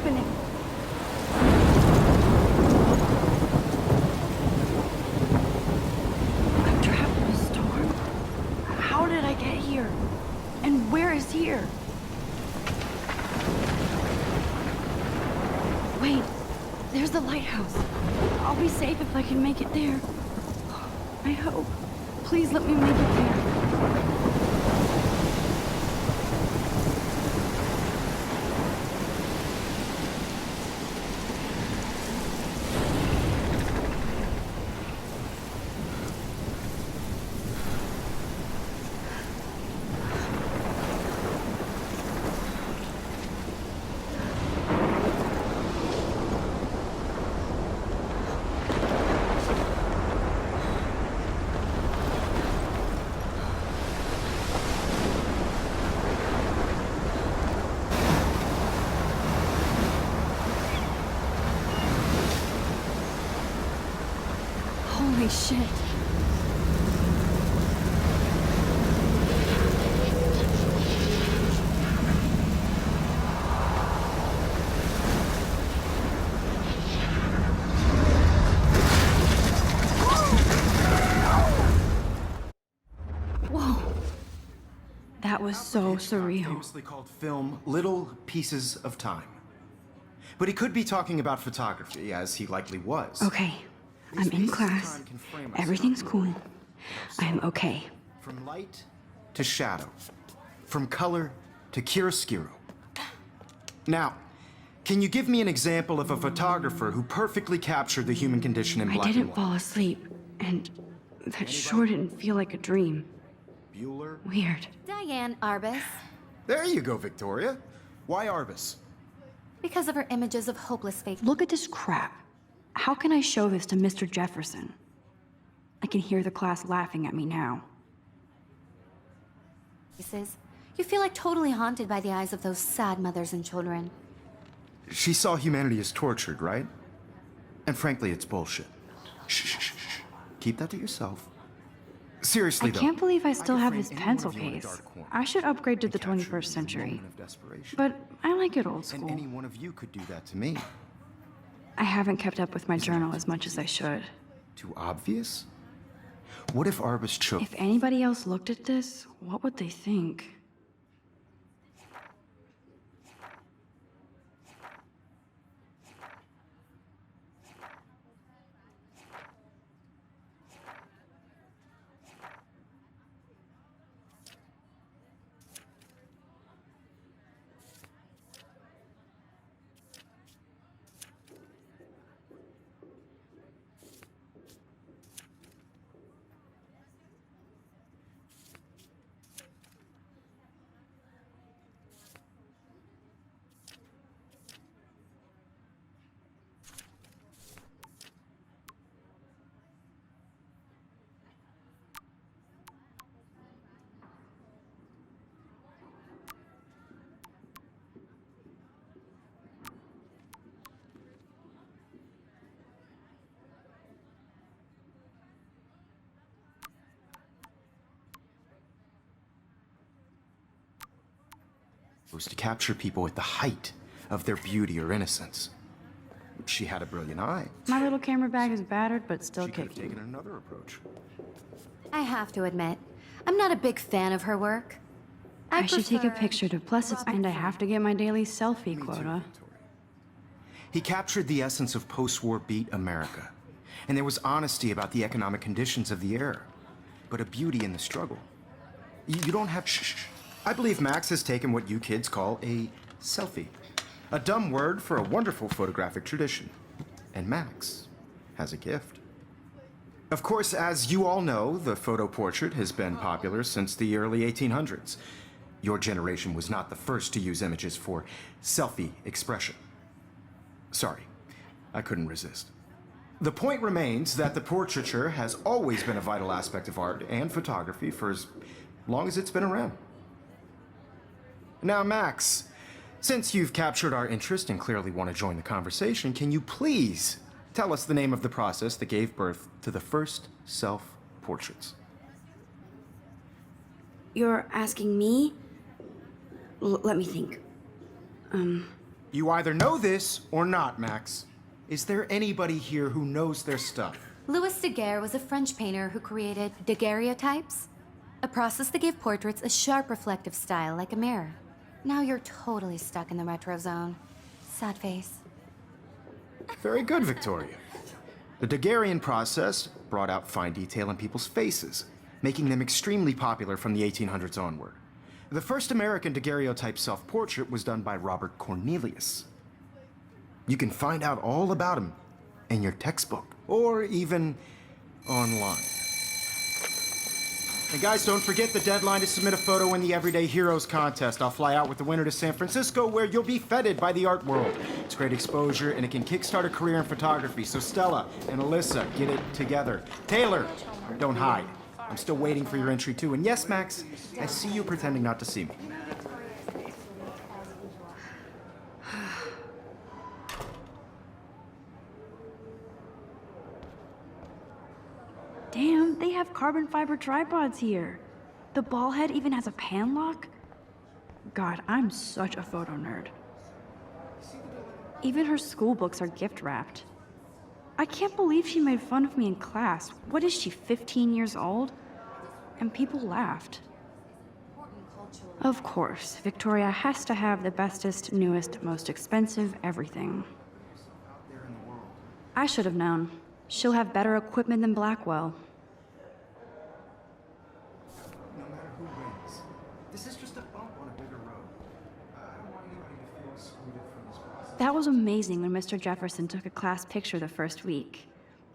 happening? I'm trapped in a storm? How did I get here? And where is here? Wait, there's the lighthouse. I'll be safe if I can make it there. I hope. Please let me make it there. Holy shit. Whoa. That was so surreal. Famously called film Little Pieces of Time. But he could be talking about photography, as he likely was. Okay. I'm in class. Everything's cool. I am okay. From light to shadow. From color to chiaroscuro. Now, can you give me an example of a photographer who perfectly captured the human condition in black I and didn't white? fall asleep, and that sure didn't feel like a dream. Bueller? Weird. Diane Arbus. There you go, Victoria. Why Arbus? Because of her images of hopeless fate. Look at this crap. How can I show this to Mr. Jefferson? I can hear the class laughing at me now. You feel like totally haunted by the eyes of those sad mothers and children. She saw humanity as tortured, right? And frankly, it's bullshit. Shh, shh, shh, shh. Keep that to yourself. Seriously, I though. can't believe I still could have frame this any pencil one of you in a case. dark corner I should upgrade to and the capture you 21st in a century. moment of desperation. But I like it old And school. any one of you could do that to me. I haven't kept up with my journal as much as I should. Too obvious? What if Arbus took... If anybody else looked at this, what would they think? was to capture people at the height of their beauty or innocence. She had a brilliant eye. My little camera bag is battered, but still She could have kicking. taken another approach. I have to admit, I'm not a big fan of her work. I should take a prefer picture to plus it's and I have to get my daily selfie Me too, quota. Victoria. He captured the essence of post-war beat America. And there was honesty about the economic conditions of the era. But a beauty in the struggle. You don't have... Shh. I believe Max has taken what you kids call a selfie. A dumb word for a wonderful photographic tradition. And Max has a gift. Of course, as you all know, the photo portrait has been popular since the early 1800s. Your generation was not the first to use images for selfie expression. Sorry, I couldn't resist. The point remains that the portraiture has always been a vital aspect of art and photography for as long as it's been around. Now, Max, since you've captured our interest and clearly want to join the conversation, can you please tell us the name of the process that gave birth to the first self-portraits? You're asking me? Let me think. You either know this or not, Max. Is there anybody here who knows their stuff? Louis Daguerre was a French painter who created daguerreotypes, a process that gave portraits a sharp reflective style like a mirror. Now you're totally stuck in the retro zone. Sad face. Very good, Victoria. The Daguerrean process brought out fine detail in people's faces, making them extremely popular from the 1800s onward. The first American daguerreotype self-portrait was done by Robert Cornelius. You can find out all about him in your textbook, or even online. And guys, don't forget the deadline to submit a photo in the Everyday Heroes contest. I'll fly out with the winner to San Francisco, where you'll be feted by the art world. It's great exposure, and it can kickstart a career in photography. So Stella and Alyssa, get it together. Taylor, don't hide. I'm still waiting for your entry too. And yes, Max, I see you pretending not to see me. Damn, they have carbon fiber tripods here. The ball head even has a pan lock. God, I'm such a photo nerd. Even her school books are gift wrapped. I can't believe she made fun of me in class. What is she, 15 years old? And people laughed. Of course, Victoria has to have the bestest, newest, most expensive everything. I should have known. She'll have better equipment than Blackwell. No matter who wins, this is just a bump on a bigger road. I don't want anybody to feel excluded from this process. That was amazing when Mr. Jefferson took a class picture the first week.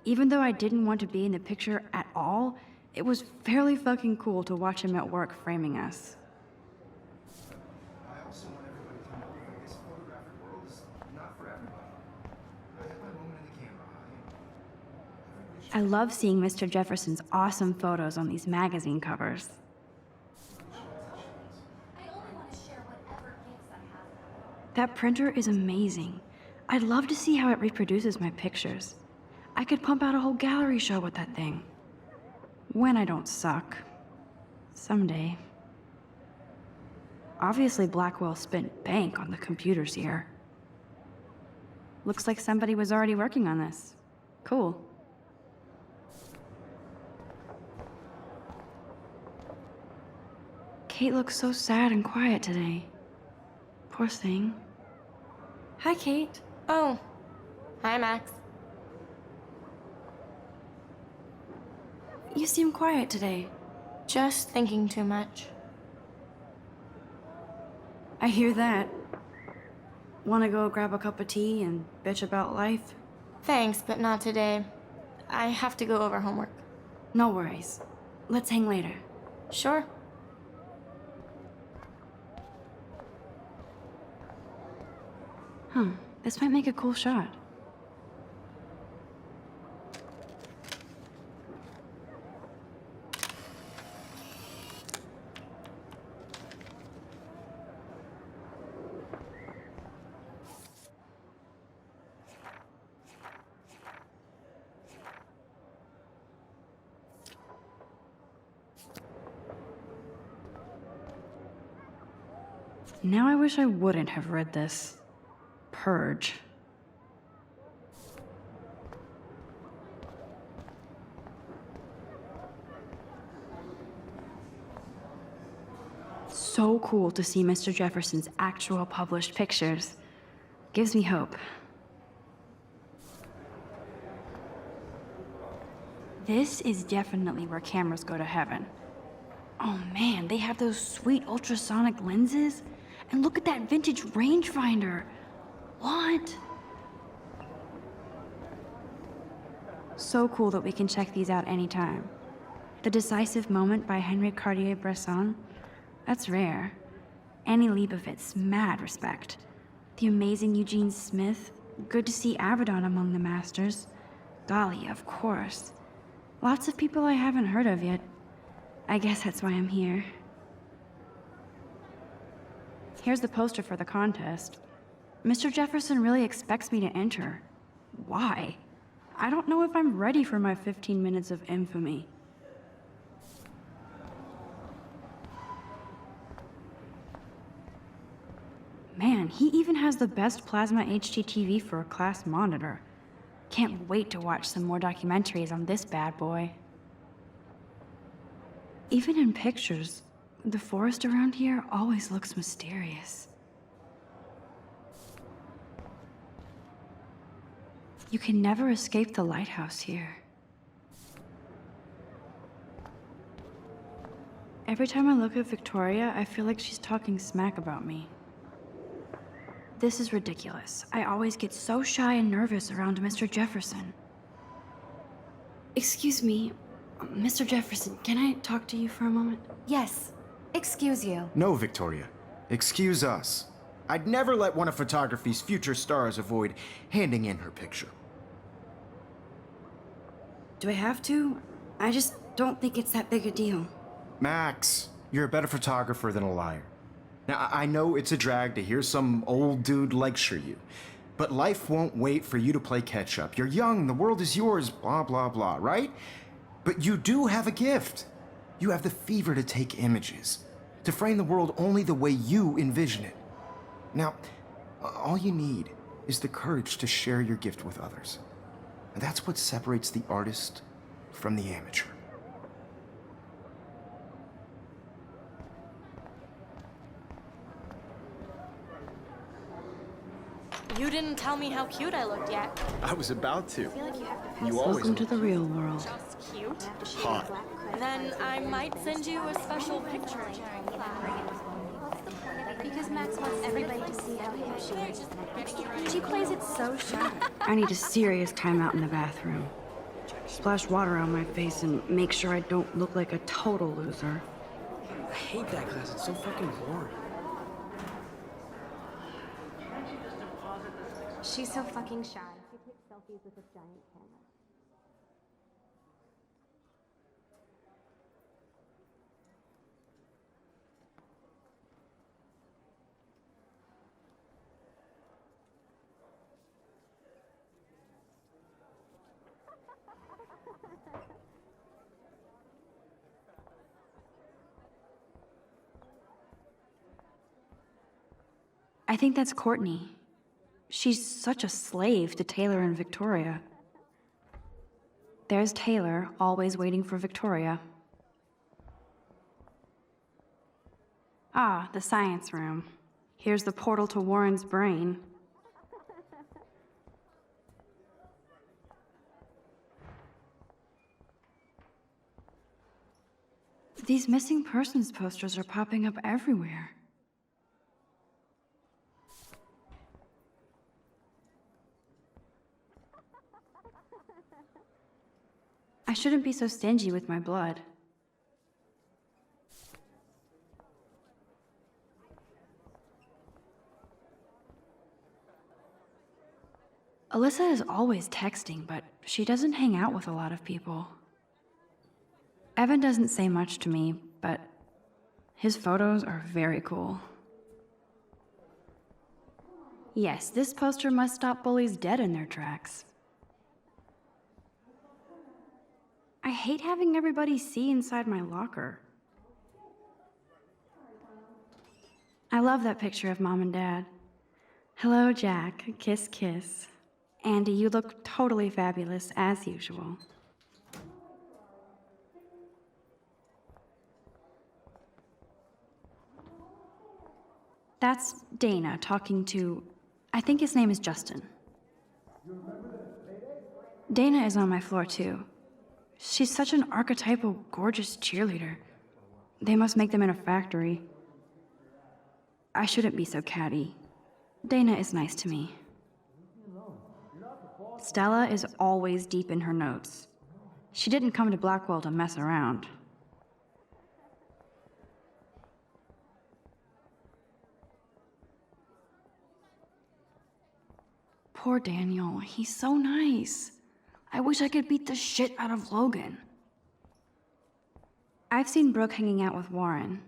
Even though I didn't want to be in the picture at all, it was fairly fucking cool to watch him at work framing us. I also want everybody to know that this photographic world is not for everybody. I have my moment in the camera eye. I love seeing Mr. Jefferson's awesome photos on these magazine covers. That printer is amazing. I'd love to see how it reproduces my pictures. I could pump out a whole gallery show with that thing. When I don't suck. Someday. Obviously, Blackwell spent bank on the computers here. Looks like somebody was already working on this. Cool. Kate looks so sad and quiet today. Poor thing. Hi, Kate. Oh. Hi, Max. You seem quiet today. Just thinking too much. I hear that. Want to go grab a cup of tea and bitch about life? Thanks, but not today. I have to go over homework. No worries. Let's hang later. Sure. This might make a cool shot. Now I wish I wouldn't have read this. Purge. So cool to see Mr. Jefferson's actual published pictures. Gives me hope. This is definitely where cameras go to heaven. Oh man, they have those sweet ultrasonic lenses. And look at that vintage rangefinder. What? So cool that we can check these out anytime. The Decisive Moment by Henry Cartier-Bresson. That's rare. Annie Leibovitz, mad respect. The amazing Eugene Smith. Good to see Avedon among the masters. Golly, of course. Lots of people I haven't heard of yet. I guess that's why I'm here. Here's the poster for the contest. Mr. Jefferson really expects me to enter. Why? I don't know if I'm ready for my 15 minutes of infamy. Man, Man, he even has the best plasma HDTV for a class monitor. Can't wait to watch some more documentaries on this bad boy. Even in pictures, the forest around here always looks mysterious. You can never escape the lighthouse here. Every time I look at Victoria, I feel like she's talking smack about me. This is ridiculous. I always get so shy and nervous around Mr. Jefferson. Excuse me, Mr. Jefferson, can I talk to you for a moment? Yes. Excuse you. No, Victoria. Excuse us. I'd never let one of photography's future stars avoid handing in her picture. Do I have to? I just don't think it's that big a deal. Max, you're a better photographer than a liar. Now, I know it's a drag to hear some old dude lecture you, but life won't wait for you to play catch up. You're young, the world is yours, blah, blah, blah, right? But you do have a gift. You have the fever to take images, to frame the world only the way you envision it. Now, all you need is the courage to share your gift with others. And that's what separates the artist from the amateur. You didn't tell me how cute I looked yet. I was about to. You Welcome to the real world. Just cute. hot. Then I might send you a special picture. Because Max wants everybody to see how hip she is. She plays it so shy. I need a serious timeout in the bathroom. Splash water on my face and make sure I don't look like a total loser. I hate that class. It's so fucking boring. She's so fucking shy. She takes selfies with a giant camera. I think that's Courtney. She's such a slave to Taylor and Victoria. There's Taylor, always waiting for Victoria. Ah, the science room. Here's the portal to Warren's brain. These missing persons posters are popping up everywhere. I shouldn't be so stingy with my blood. Alyssa is always texting, but she doesn't hang out with a lot of people. Evan doesn't say much to me, but his photos are very cool. Yes, this poster must stop bullies dead in their tracks. I hate having everybody see inside my locker. I love that picture of Mom and Dad. Hello, Jack. Kiss, kiss. Andy, you look totally fabulous, as usual. That's Dana talking to... I think his name is Justin. Dana is on my floor, too. She's such an archetypal, gorgeous cheerleader. They must make them in a factory. I shouldn't be so catty. Dana is nice to me. Stella is always deep in her notes. She didn't come to Blackwell to mess around. Poor Daniel, he's so nice. I wish I could beat the shit out of Logan. I've seen Brooke hanging out with Warren.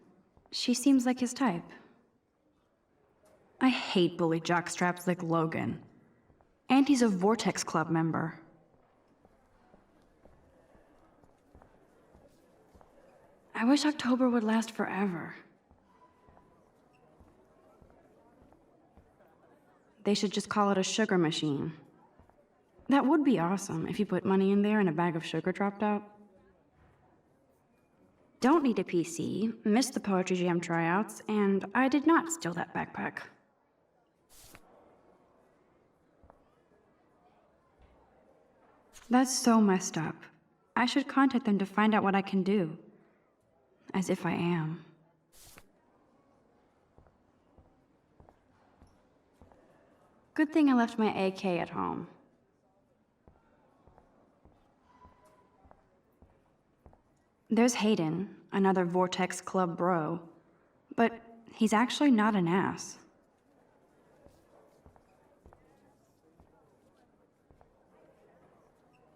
She seems like his type. I hate bully jockstraps like Logan. And he's a Vortex Club member. I wish October would last forever. They should just call it a sugar machine. That would be awesome if you put money in there and a bag of sugar dropped out. Don't need a PC, missed the Poetry Jam tryouts, and I did not steal that backpack. That's so messed up. I should contact them to find out what I can do. As if I am. Good thing I left my AK at home. There's Hayden, another Vortex Club bro. But he's actually not an ass.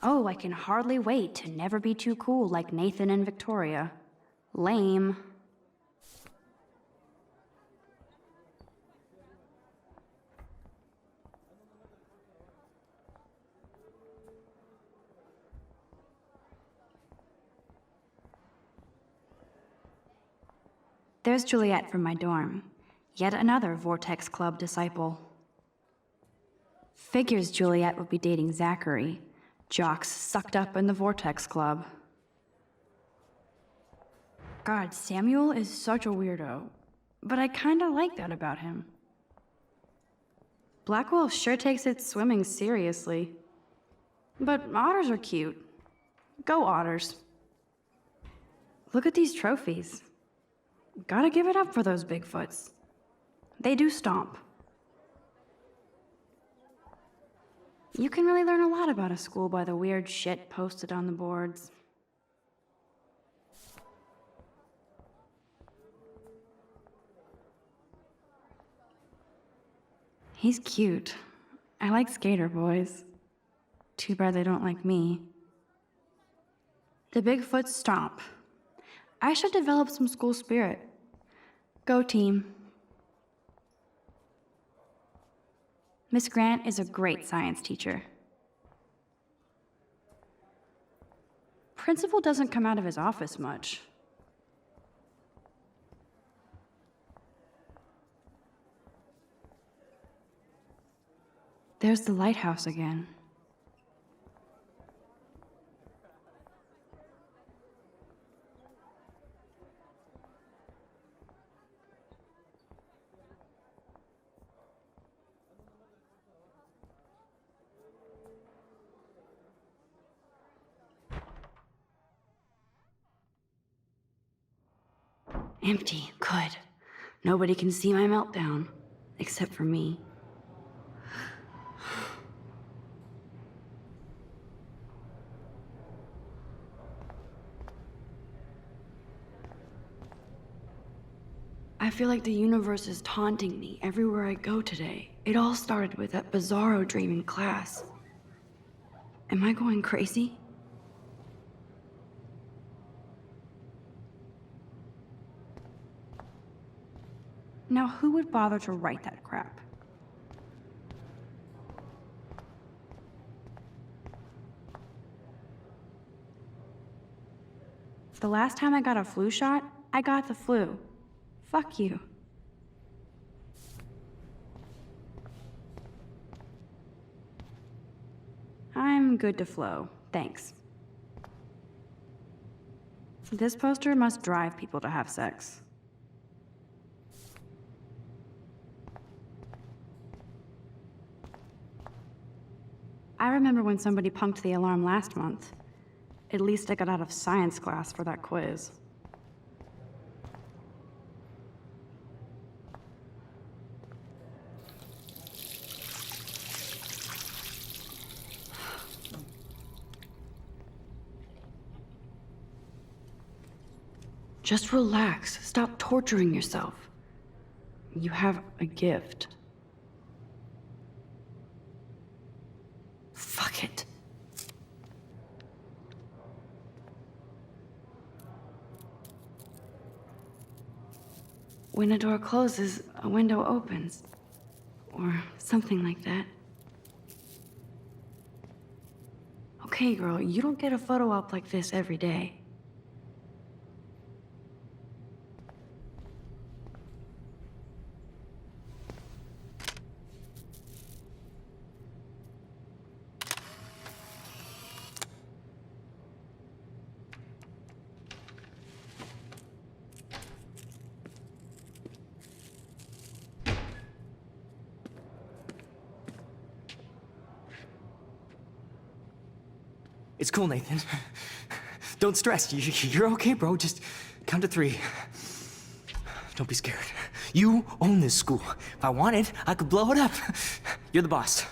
Oh, I can hardly wait to never be too cool like Nathan and Victoria. Lame. There's Juliet from my dorm. Yet another Vortex Club disciple. Figures Juliet would be dating Zachary, jocks sucked up in the Vortex Club. God, Samuel is such a weirdo, but I kinda like that about him. Blackwell sure takes its swimming seriously. But otters are cute. Go otters. Look at these trophies. Gotta give it up for those Bigfoots. They do stomp. You can really learn a lot about a school by the weird shit posted on the boards. He's cute. I like skater boys. Too bad they don't like me. The Bigfoot stomp. I should develop some school spirit. Go team. Miss Grant is a great science teacher. Principal doesn't come out of his office much. There's the lighthouse again. Empty. Good. Nobody can see my meltdown. Except for me. I feel like the universe is taunting me everywhere I go today. It all started with that bizarro dream in class. Am I going crazy? Now, who would bother to write that crap? The last time I got a flu shot, I got the flu. Fuck you. I'm good to flow, thanks. This poster must drive people to have sex. I remember when somebody punked the alarm last month. At least I got out of science class for that quiz. Just relax. Stop torturing yourself. You have a gift. Fuck it. When a door closes, a window opens. Or something like that. Okay, girl, you don't get a photo op like this every day. It's cool, Nathan. Don't stress. You're okay, bro. Just count to 3. Don't be scared. You own this school. If I wanted, I could blow it up. You're the boss.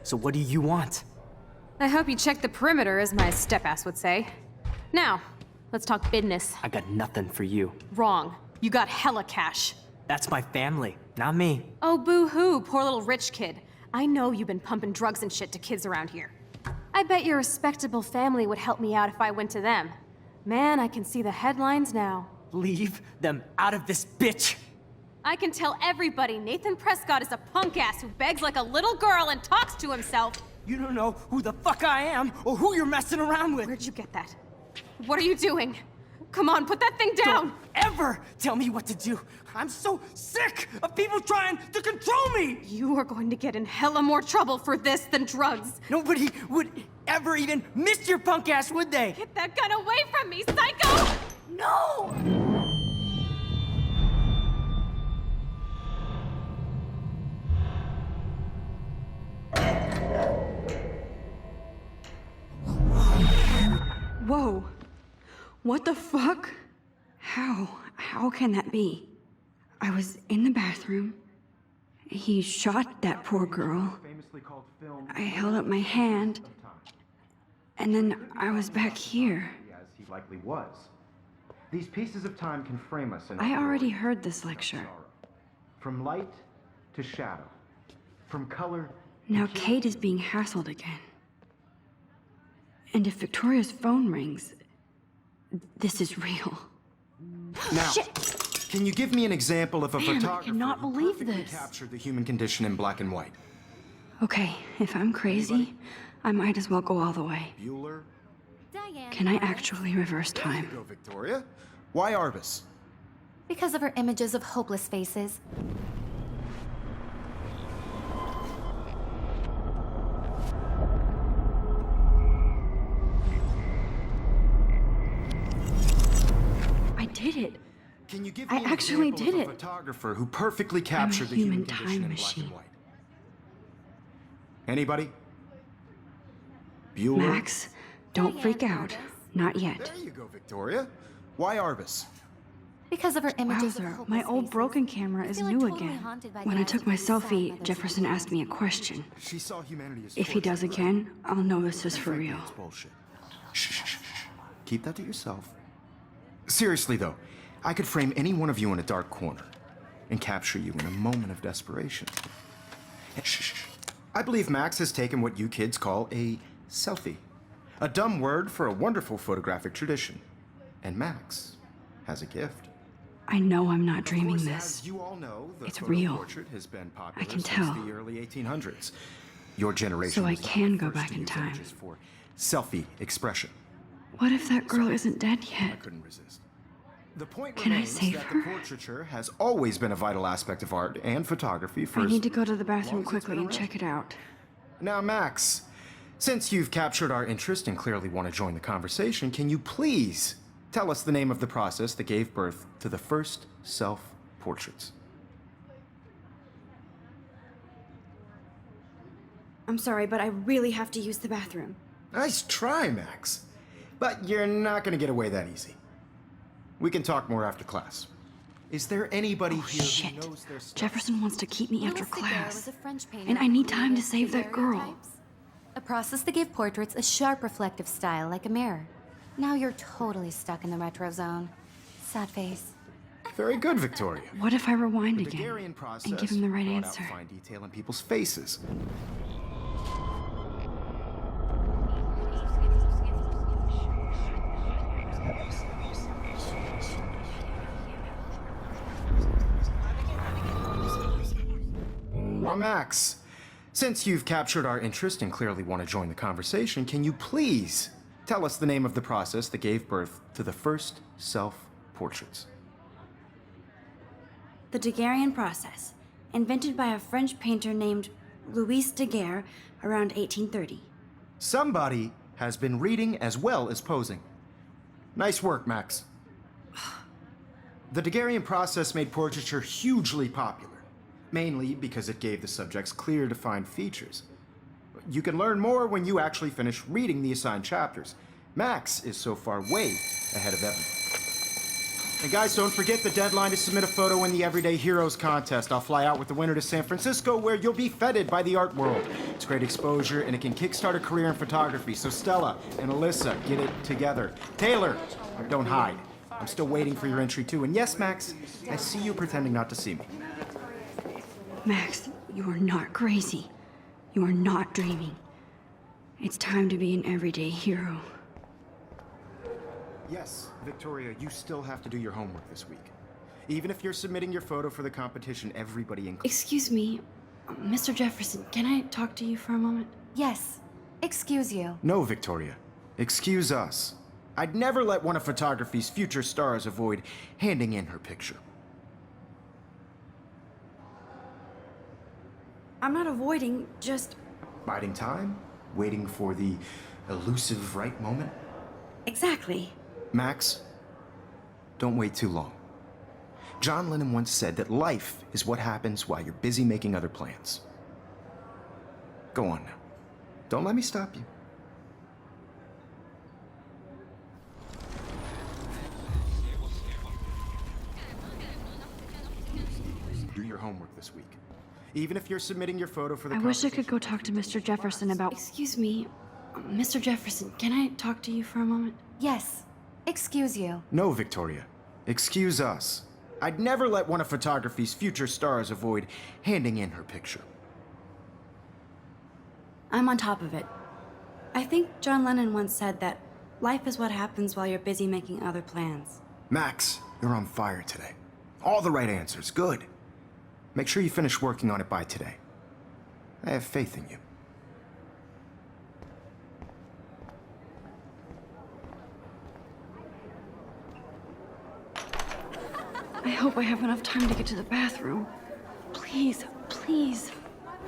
So what do you want? I hope you checked the perimeter, as my step-ass would say. Now, let's talk business. I got nothing for you. Wrong. You got hella cash. That's my family, not me. Oh, boo-hoo, poor little rich kid. I know you've been pumping drugs and shit to kids around here. I bet your respectable family would help me out if I went to them. Man, I can see the headlines now. Leave them out of this bitch! I can tell everybody Nathan Prescott is a punk ass who begs like a little girl and talks to himself. You don't know who the fuck I am or who you're messing around with. Where'd you get that? What are you doing? Come on, put that thing down! Don't ever tell me what to do. I'm so sick of people trying to control me! You are going to get in hella more trouble for this than drugs. Nobody would ever even miss your punk ass, would they? Get that gun away from me, psycho! No! Whoa. What the fuck? How can that be? I was in the bathroom. He shot that poor girl. Famously called film I held up my hand. And then I was back here. as he likely was. These pieces of time can frame us in I already heard this lecture. from light to shadow, from color. Now Kate is being hassled again. And if Victoria's phone rings, this is real. Now, Shit! can you give me an example of a Man, I photographer cannot who believe perfectly this. captured the human condition in black and white? Okay, if I'm crazy, I might as well go all the way. Bueller? Diane. Can I actually reverse There you time? go, Victoria. Why Arbus? Because of her images of hopeless faces. I did it. Can you give I me an actually example did of a it. photographer who perfectly captured the human human condition time in black machine. and white? Anybody? Bueller? Max, don't freak out. Not yet. There you go, Victoria. Why Arbus? Because of her images of Wowzer, hopeless my old faces. broken camera I is feel, like, new totally again. haunted by When the I took my idea of being sad by selfie, those Jefferson people. asked me a question. She saw humanity as If he does torture. again, I'll know this is for Frankly, real. it's bullshit. Shh, shh, shh, shh. Keep that to yourself. Seriously, though, I could frame any one of you in a dark corner and capture you in a moment of desperation. Shh, shh, shh. I believe Max has taken what you kids call a selfie. A dumb word for a wonderful photographic tradition. And Max has a gift. I know I'm not dreaming Of course, this. as you all know, the It's photo real. portrait has been popular I can since tell. the early 1800s. Your generation So I was the can go first back to in use time. images for selfie expression. What if that girl isn't dead I yet? couldn't resist. The point Can I remains save that her? the portraiture has always been a vital aspect of art and photography for I need to go to the long bathroom as it's quickly been and around. check it out. Now, Max, since you've captured our interest and clearly want to join the conversation, can you please tell us the name of the process that gave birth to the first self-portraits? I'm sorry, but I really have to use the bathroom. Nice try, Max. But you're not going to get away that easy. We can talk more after class. Is there anybody here Shit. who knows their stuff? Jefferson wants to keep me after Louis Daguerre class. was a French painter And I who need time to created save that girl. daguerreotypes, a process that gave portraits a sharp reflective style like a mirror. Now you're totally stuck in the retro zone. Sad face. Very good, Victoria. What if I rewind The again Daguerrean process and give him the right brought answer? out fine detail in people's faces. Well, Max, since you've captured our interest and clearly want to join the conversation, can you please tell us the name of the process that gave birth to the first self-portraits? The Daguerrean process, invented by a French painter named Louis Daguerre around 1830. Somebody has been reading as well as posing. Nice work, Max. The Daguerrean process made portraiture hugely popular, mainly because it gave the subjects clear, defined features. You can learn more when you actually finish reading the assigned chapters. Max is so far way ahead of everyone. And guys, don't forget the deadline to submit a photo in the Everyday Heroes contest. I'll fly out with the winner to San Francisco, where you'll be feted by the art world. It's great exposure, and it can kickstart a career in photography. So Stella and Alyssa, get it together. Taylor, don't hide. I'm still waiting for your entry too. And yes, Max, I see you pretending not to see me. Max, you are not crazy. You are not dreaming. It's time to be an everyday hero. Yes, Victoria, you still have to do your homework this week. Even if you're submitting your photo for the competition, everybody in... Excuse me, Mr. Jefferson, can I talk to you for a moment? Yes. Excuse you. No, Victoria. Excuse us. I'd never let one of photography's future stars avoid handing in her picture. I'm not avoiding, just... Biding time? Waiting for the elusive right moment? Exactly. Max, don't wait too long. John Lennon once said that life is what happens while you're busy making other plans. Go on now. Don't let me stop you. Do your homework this week. Even if you're submitting your photo for the I wish I could go talk to Mr. Jefferson about... Excuse me, Mr. Jefferson, can I talk to you for a moment? Yes. Excuse you. No, Victoria. Excuse us. I'd never let one of photography's future stars avoid handing in her picture. I'm on top of it. I think John Lennon once said that life is what happens while you're busy making other plans. Max, you're on fire today. All the right answers. Good. Make sure you finish working on it by today. I have faith in you. I hope I have enough time to get to the bathroom. Please, please.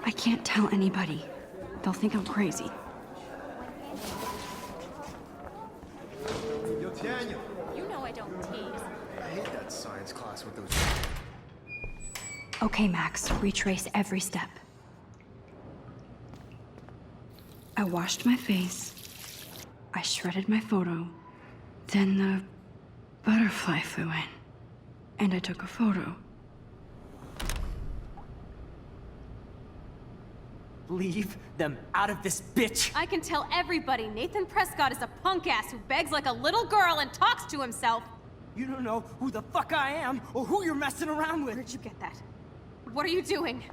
I can't tell anybody. They'll think I'm crazy. Yo, Daniel. You know I don't tease. I hate that science class with those... Okay, Max, retrace every step. I washed my face. I shredded my photo. Then the butterfly flew in. And I took a photo. Leave them out of this bitch! I can tell everybody Nathan Prescott is a punk ass who begs like a little girl and talks to himself. You don't know who the fuck I am or who you're messing around with. Where'd you get that? What are you doing?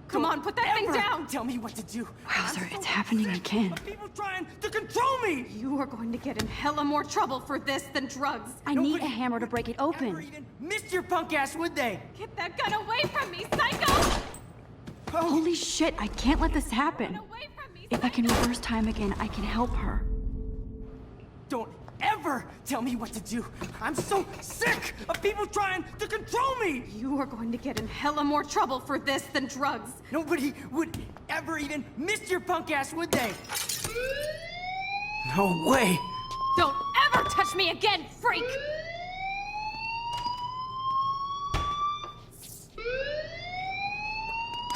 Come on, put that thing Ever down! Tell me what to do. Wowzer, it's happening again. People trying to control me! You are going to get in hella more trouble for this than drugs. I need Nobody a hammer to break it Ever open. even missed your punk ass, would they? Get that gun away from me, psycho! Holy shit, I can't let this happen. Away from me, If I can reverse time again, I can help her. Don't ever tell me what to do. I'm so sick of people trying to control me! You are going to get in hella more trouble for this than drugs. Nobody would ever even miss your punk ass, would they? No way! Don't ever touch me again, freak!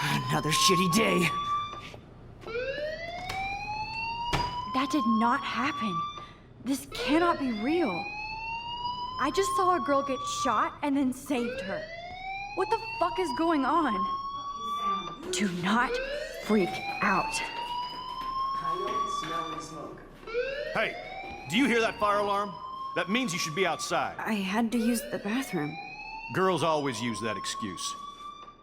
Another shitty day. That did not happen. This cannot be real. I just saw a girl get shot and then saved her. What the fuck is going on? Do not freak out. Hey, do you hear that fire alarm? That means you should be outside. I had to use the bathroom. Girls always use that excuse.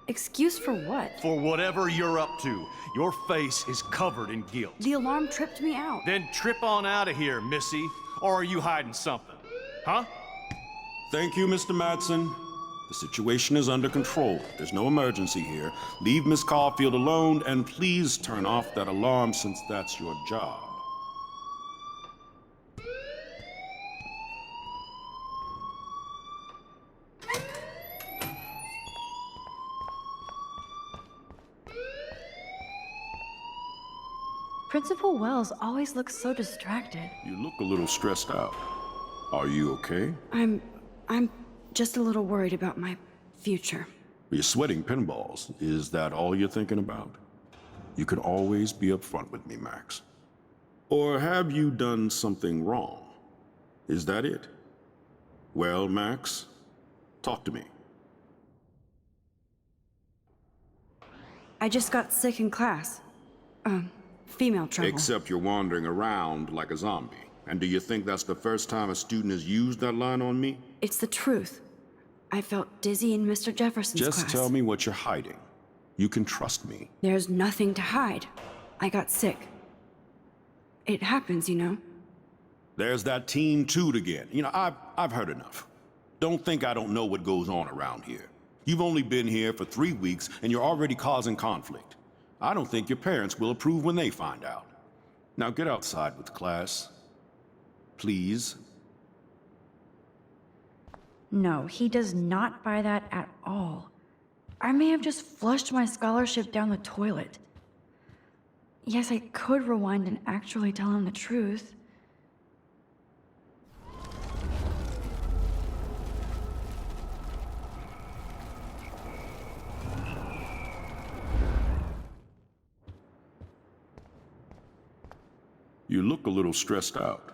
Excuse for what? For whatever you're up to, your face is covered in guilt. The alarm tripped me out. Then trip on out of here, Missy. Or are you hiding something? Huh? Thank you, Mr. Madsen. The situation is under control. There's no emergency here. Leave Miss Caulfield alone, and please turn off that alarm since that's your job. Principal Wells always looks so distracted. You look a little stressed out. Are you okay? I'm just a little worried about my future. You're sweating pinballs. Is that all you're thinking about? You can always be upfront with me, Max. Or have you done something wrong? Is that it? Well, Max, talk to me. I just got sick in class. Female trouble. Except you're wandering around like a zombie. And do you think that's the first time a student has used that line on me? It's the truth. I felt dizzy in Mr. Jefferson's class. Just tell me what you're hiding. You can trust me. There's nothing to hide. I got sick. It happens, you know. There's that Team Toot again. You know, I've heard enough. Don't think I don't know what goes on around here. You've only been here for 3 weeks, and you're already causing conflict. I don't think your parents will approve when they find out. Now get outside with class. Please. No, he does not buy that at all. I may have just flushed my scholarship down the toilet. Yes, I could rewind and actually tell him the truth. You look a little stressed out.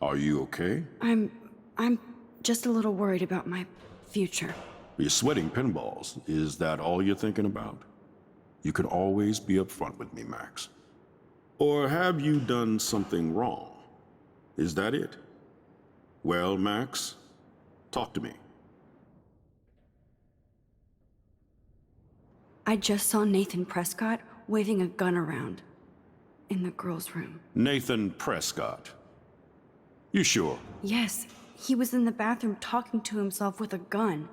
Are you okay? I'm just a little worried about my future. You're sweating pinballs. Is that all you're thinking about? You can always be upfront with me, Max. Or have you done something wrong? Is that it? Well, Max, talk to me. I just saw Nathan Prescott waving a gun around in the girls' room. Nathan Prescott. You sure? Yes, he was in the bathroom talking to himself with a gun.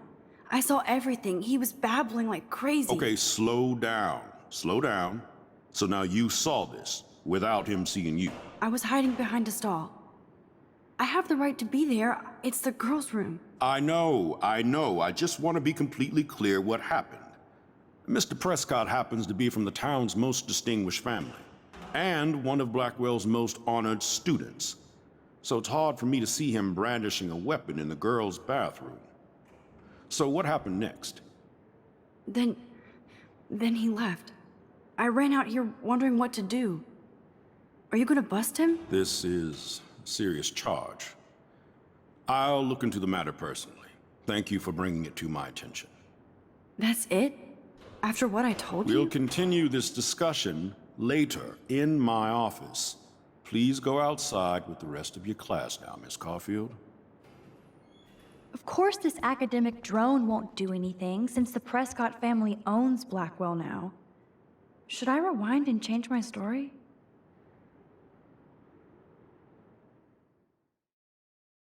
I saw everything. He was babbling like crazy. Okay, slow down. Slow down. So now you saw this without him seeing you. I was hiding behind a stall. I have the right to be there. It's the girls' room. I know. I just want to be completely clear what happened. Mr. Prescott happens to be from the town's most distinguished family, and one of Blackwell's most honored students. So it's hard for me to see him brandishing a weapon in the girls' bathroom. So what happened next? Then he left. I ran out here wondering what to do. Are you gonna bust him? This is a serious charge. I'll look into the matter personally. Thank you for bringing it to my attention. That's it? After what I told you? We'll continue this discussion later in my office. Please go outside with the rest of your class now, Miss Caulfield. Of course this academic drone won't do anything, since the Prescott family owns Blackwell now. Should I rewind and change my story?